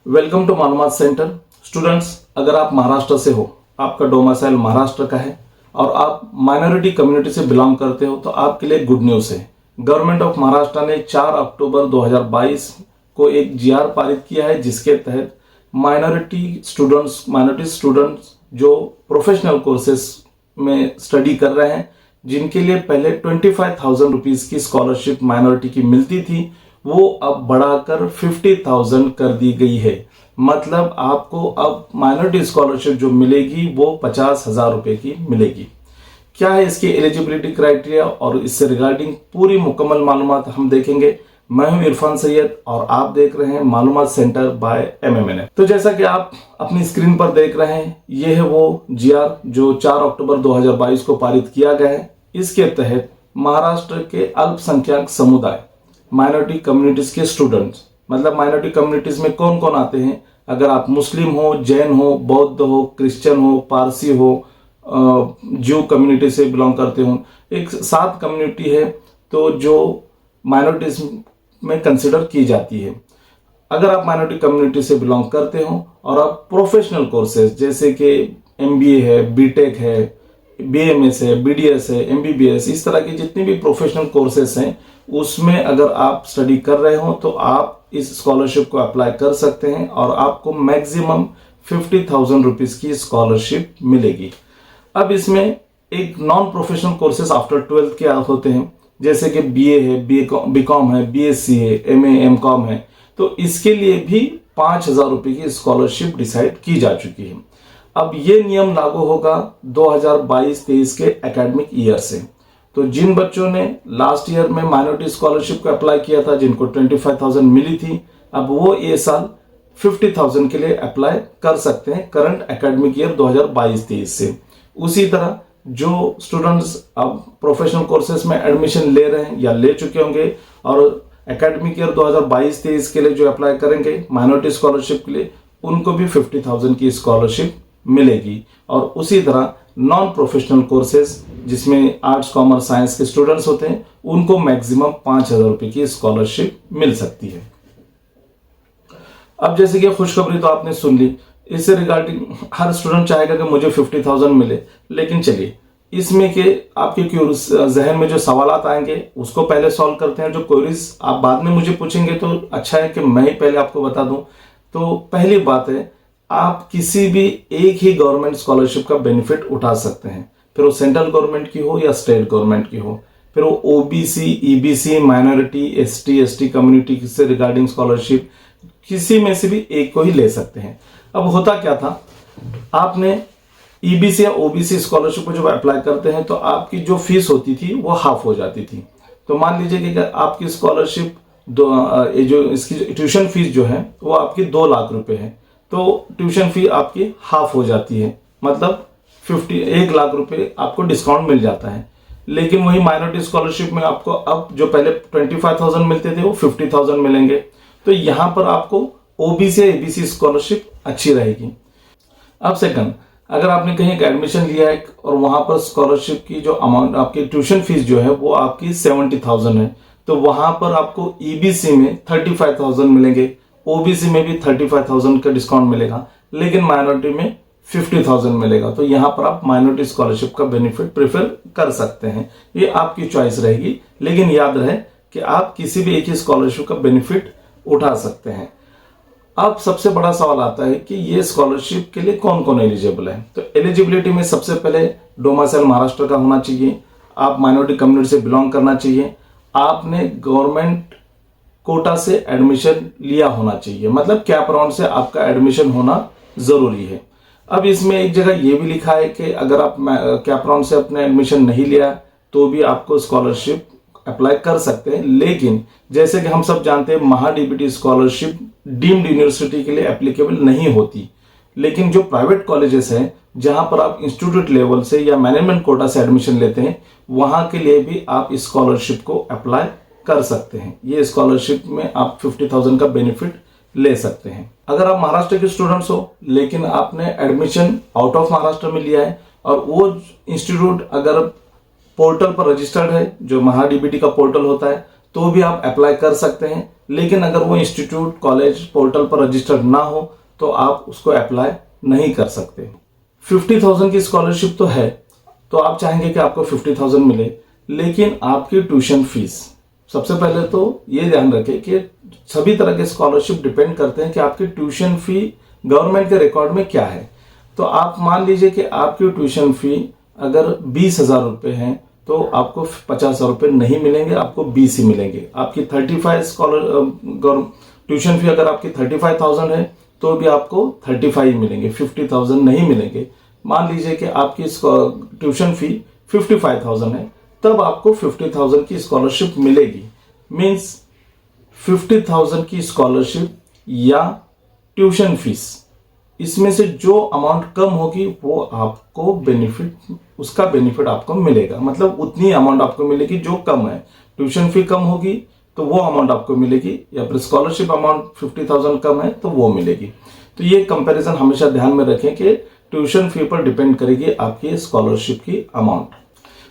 Welcome to मालूमात centre. Students, अगर आप महाराष्ट्र से हो, आपका डोमिसाइल महाराष्ट्र का है और आप माइनॉरिटी कम्युनिटी से बिलोंग करते हो तो आपके लिए गुड न्यूज़ है। गवर्नमेंट ऑफ महाराष्ट्र ने 4 अक्टूबर 2022 को एक जीआर पारित किया है जिसके तहत माइनॉरिटी स्टूडेंट्स जो प्रोफेशनल कोर्सेस में स्टडी कर रहे हैं, जिनके लिए पहले 25,000 रुपीज की स्कॉलरशिप माइनॉरिटी की मिलती थी, वो अब बढ़ाकर 50,000 कर दी गई है। मतलब आपको अब माइनॉरिटी स्कॉलरशिप जो मिलेगी वो 50,000 रुपए की मिलेगी। क्या है इसकी एलिजिबिलिटी क्राइटेरिया और इससे रिगार्डिंग पूरी मुकम्मल मालूमात हम देखेंगे। मैं हूं इरफान सैयद और आप देख रहे हैं मालूमात सेंटर बाय MMNF। तो जैसा कि आप अपनी स्क्रीन पर देख रहे हैं, ये है वो जीआर जो 4 अक्टूबर 2022 को पारित किया गया है। इसके तहत महाराष्ट्र के अल्पसंख्यक समुदाय माइनॉरिटी कम्युनिटीज के स्टूडेंट्स, मतलब माइनॉरिटी कम्युनिटीज में कौन कौन आते हैं, अगर आप मुस्लिम हो, जैन हो, बौद्ध हो, क्रिश्चियन हो, पारसी हो, ज्यू कम्युनिटी से बिलोंग करते हो, एक 7 कम्युनिटी है तो जो माइनॉरिटीज में कंसिडर की जाती है। अगर आप माइनॉरिटी कम्युनिटी से बिलोंग करते हो और आप प्रोफेशनल कोर्सेज जैसे कि MBA है, BTech है, BMS है, BDS है, MBBS, इस तरह के जितने भी प्रोफेशनल कोर्सेस हैं उसमें अगर आप स्टडी कर रहे हो तो आप इस स्कॉलरशिप को अप्लाई कर सकते हैं और आपको मैक्सिमम 50,000 रुपीज की स्कॉलरशिप मिलेगी। अब इसमें एक non professional courses after 12th के होते हैं, जैसे कि BA है, BCom है, BSc है, MA MCom है, तो इसके लिए भी 5,000 रुपए की स्कॉलरशिप डिसाइड की जा चुकी है। अब ये नियम लागू होगा 2022-23 के एकेडमिक ईयर से। तो जिन बच्चों ने लास्ट ईयर में माइनॉरिटी स्कॉलरशिप को अप्लाई किया था, जिनको 25,000 मिली थी, अब वो ये साल 50,000 के लिए अप्लाई कर सकते हैं करंट एकेडमिक ईयर 2022-23 से। उसी तरह जो स्टूडेंट्स अब प्रोफेशनल कोर्सेज में एडमिशन ले रहे हैं या ले चुके होंगे और एकेडमिक ईयर 2022-23 के लिए जो अप्लाई करेंगे माइनॉरिटी स्कॉलरशिप के लिए, उनको भी 50,000 की स्कॉलरशिप मिलेगी। और उसी तरह नॉन प्रोफेशनल कोर्सेज जिसमें आर्ट्स, कॉमर्स, साइंस के स्टूडेंट्स होते हैं, उनको मैक्सिमम 5,000 रुपए की स्कॉलरशिप मिल सकती है। अब जैसे कि खुशखबरी तो आपने सुन ली, इससे रिगार्डिंग हर स्टूडेंट चाहेगा कि मुझे 50,000 मिले, लेकिन चलिए इसमें के आपके जहन में जो सवालात आएंगे उसको पहले सॉल्व करते हैं। जो क्वेरीज आप बाद में मुझे पूछेंगे तो अच्छा है कि मैं ही पहले आपको बता दूं। तो पहली बात है, आप किसी भी एक ही गवर्नमेंट स्कॉलरशिप का बेनिफिट उठा सकते हैं, फिर वो सेंट्रल गवर्नमेंट की हो या स्टेट गवर्नमेंट की हो, फिर वो OBC, EBC, minority, ST community से रिगार्डिंग स्कॉलरशिप, किसी में से भी एक को ही ले सकते हैं। अब होता क्या था, आपने EBC या OBC स्कॉलरशिप को जब अप्लाई करते हैं तो आपकी जो फीस होती थी वो हाफ हो जाती थी। तो मान लीजिए कि आपकी स्कॉलरशिप जो इसकी ट्यूशन फीस जो है वो आपकी 2 लाख रुपए है, तो ट्यूशन फी आपकी हाफ हो जाती है, मतलब 1 लाख रुपए आपको डिस्काउंट मिल जाता है। लेकिन वही माइनॉरिटी स्कॉलरशिप में आपको अब जो पहले 25,000 मिलते थे वो 50,000 मिलेंगे। तो यहां पर आपको OBC या ABC स्कॉलरशिप अच्छी रहेगी। अब सेकंड, अगर आपने कहीं एक एडमिशन लिया है और वहां पर स्कॉलरशिप की जो अमाउंट, आपकी ट्यूशन फीस जो है वो आपकी 70,000 है, तो वहां पर आपको EBC में 35,000 मिलेंगे, OBC में भी 35,000 का डिस्काउंट मिलेगा, लेकिन माइनॉरिटी में 50,000 मिलेगा। तो यहां पर आप माइनॉरिटी स्कॉलरशिप का बेनिफिट प्रेफर कर सकते हैं, ये आपकी चॉइस रहेगी। लेकिन याद रहे कि आप किसी भी एक ही स्कॉलरशिप का बेनिफिट उठा सकते हैं। अब सबसे बड़ा सवाल आता है कि ये स्कॉलरशिप के लिए कौन कौन एलिजिबल है। तो एलिजिबिलिटी में सबसे पहले डोमिसाइल महाराष्ट्र का होना चाहिए, आप माइनॉरिटी कम्युनिटी से बिलोंग करना चाहिए, आपने गवर्नमेंट कोटा से एडमिशन लिया होना चाहिए, मतलब कैप राउंड से आपका एडमिशन होना जरूरी है। अब इसमें एक जगह यह भी लिखा है कि अगर आप कैप राउंड से अपने एडमिशन नहीं लिया तो भी आपको स्कॉलरशिप अप्लाई कर सकते हैं। लेकिन जैसे कि हम सब जानते हैं, MHA-DBT स्कॉलरशिप डीम्ड यूनिवर्सिटी के लिए एप्लीकेबल नहीं होती, लेकिन जो प्राइवेट कॉलेजेस हैं जहां पर आप इंस्टीट्यूट लेवल से या मैनेजमेंट कोटा से एडमिशन लेते हैं, वहां के लिए भी आप इस स्कॉलरशिप को अप्लाई कर सकते हैं। ये स्कॉलरशिप में आप 50,000 का बेनिफिट ले सकते हैं। अगर आप महाराष्ट्र के स्टूडेंट्स हो लेकिन आपने एडमिशन आउट ऑफ महाराष्ट्र में लिया है और वो इंस्टीट्यूट अगर पोर्टल पर रजिस्टर्ड है, जो MHA-DBT का पोर्टल होता है, तो भी आप अप्लाई कर सकते हैं। लेकिन अगर वो इंस्टीट्यूट कॉलेज पोर्टल पर रजिस्टर्ड ना हो तो आप उसको अप्लाई नहीं कर सकते। 50,000 की स्कॉलरशिप तो है, तो आप चाहेंगे कि आपको 50,000 मिले, लेकिन आपकी ट्यूशन फीस, सबसे पहले तो ये ध्यान रखें कि सभी तरह के स्कॉलरशिप डिपेंड करते हैं कि आपकी ट्यूशन फी गवर्नमेंट के रिकॉर्ड में क्या है। तो आप मान लीजिए कि आपकी ट्यूशन फी अगर 20,000 रुपये है तो आपको 50,000 रुपये नहीं मिलेंगे, आपको 20 ही मिलेंगे। आपकी 35 ट्यूशन फी अगर आपकी 35,000 है तो भी आपको 35 ही मिलेंगे, 50,000 नहीं मिलेंगे। मान लीजिए कि आपकी ट्यूशन फी 55,000 है, तब आपको 50,000 की स्कॉलरशिप मिलेगी। मीन्स 50,000 की स्कॉलरशिप या ट्यूशन फीस, इसमें से जो अमाउंट कम होगी वो आपको उसका बेनिफिट आपको मिलेगा। मतलब उतनी अमाउंट आपको मिलेगी जो कम है। ट्यूशन फी कम होगी तो वो अमाउंट आपको मिलेगी, या फिर स्कॉलरशिप अमाउंट 50,000 कम है तो वो मिलेगी। तो ये कंपैरिजन हमेशा ध्यान में रखें कि ट्यूशन फी पर डिपेंड करेगी आपकी स्कॉलरशिप की अमाउंट।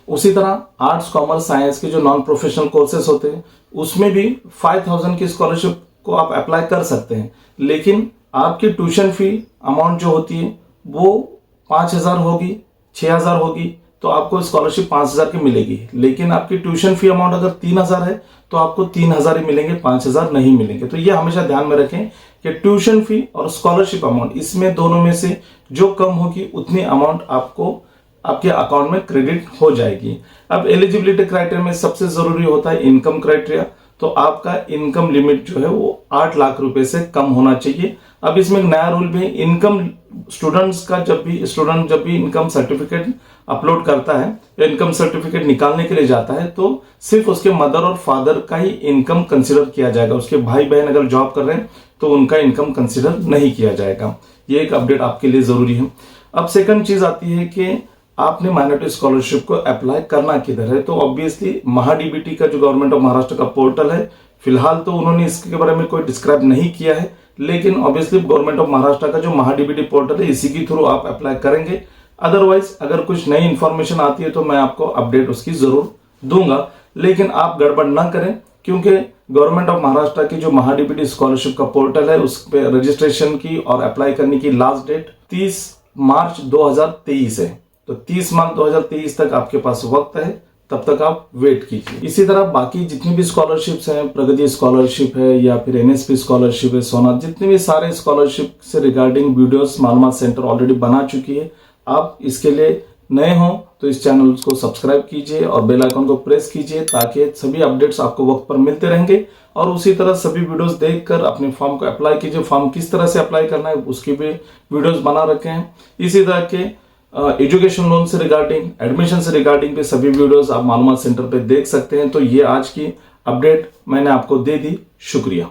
उसी तरह आर्ट्स कॉमर्स साइंस के जो नॉन प्रोफेशनल कोर्सेज होते हैं उसमें भी 5,000 की स्कॉलरशिप को आप अप्लाई कर सकते हैं, लेकिन आपकी ट्यूशन फी अमाउंट जो होती है वो 5,000 होगी, 6,000 होगी, तो आपको स्कॉलरशिप 5,000 की मिलेगी। लेकिन आपकी ट्यूशन फी अमाउंट अगर 3,000 है तो आपको 3,000 ही मिलेंगे, 5,000 नहीं मिलेंगे। तो ये हमेशा ध्यान में रखें कि ट्यूशन फी और स्कॉलरशिप अमाउंट, इसमें दोनों में से जो कम होगी उतनी अमाउंट आपको आपके अकाउंट में क्रेडिट हो जाएगी। अब एलिजिबिलिटी क्राइटेरिया में सबसे जरूरी होता है इनकम क्राइटेरिया। तो आपका इनकम लिमिट जो है वो 8 लाख रुपए से कम होना चाहिए। अब इसमें एक नया रूल भी है, इनकम स्टूडेंट्स का जब भी इनकम सर्टिफिकेट अपलोड करता है या इनकम सर्टिफिकेट निकालने के लिए जाता है तो सिर्फ उसके मदर और फादर का ही इनकम कंसिडर किया जाएगा। उसके भाई बहन अगर जॉब कर रहे हैं तो उनका इनकम कंसिडर नहीं किया जाएगा। ये एक अपडेट आपके लिए जरूरी है। अब सेकंड चीज आती है कि आपने माइनॉरिटी स्कॉलरशिप को अप्लाई करना किधर है। तो ऑब्वियसली महाडीबीटी का जो गवर्नमेंट ऑफ महाराष्ट्र का पोर्टल है, फिलहाल तो उन्होंने इसके बारे में कोई डिस्क्राइब नहीं किया है, लेकिन ऑब्वियसली गवर्नमेंट ऑफ महाराष्ट्र का जो महाडीबीटी पोर्टल है इसी के थ्रू आप अप्लाई करेंगे। अदरवाइज अगर कुछ नई इंफॉर्मेशन आती है तो मैं आपको अपडेट उसकी जरूर दूंगा, लेकिन आप गड़बड़ ना करें, क्योंकि गवर्नमेंट ऑफ महाराष्ट्र की जो महाडीबीटी स्कॉलरशिप का पोर्टल है उस पर रजिस्ट्रेशन की और अप्लाई करने की लास्ट डेट 30 मार्च 2023 है। तो 30 मार्च 2023 तक आपके पास वक्त है, तब तक आप वेट कीजिए। इसी तरह बाकी जितनी भी स्कॉलरशिप्स हैं, प्रगति स्कॉलरशिप है या फिर एनएसपी स्कॉलरशिप है, सोना, जितने भी सारे स्कॉलरशिप से रिगार्डिंग वीडियोस मालूमात सेंटर ऑलरेडी बना चुकी है। आप इसके लिए नए हो तो इस चैनल को सब्सक्राइब कीजिए और बेल आइकन को प्रेस कीजिए, ताकि सभी अपडेट्स आपको वक्त पर मिलते रहेंगे। और उसी तरह सभी वीडियोस देखकर अपने फॉर्म को अप्लाई कीजिए। फॉर्म किस तरह से अप्लाई करना है उसकी भी वीडियोस बना रखे हैं। इसी तरह के एजुकेशन लोन से रिगार्डिंग, एडमिशन से रिगार्डिंग भी सभी वीडियोस आप मालूमात सेंटर पे देख सकते हैं। तो ये आज की अपडेट मैंने आपको दे दी। शुक्रिया।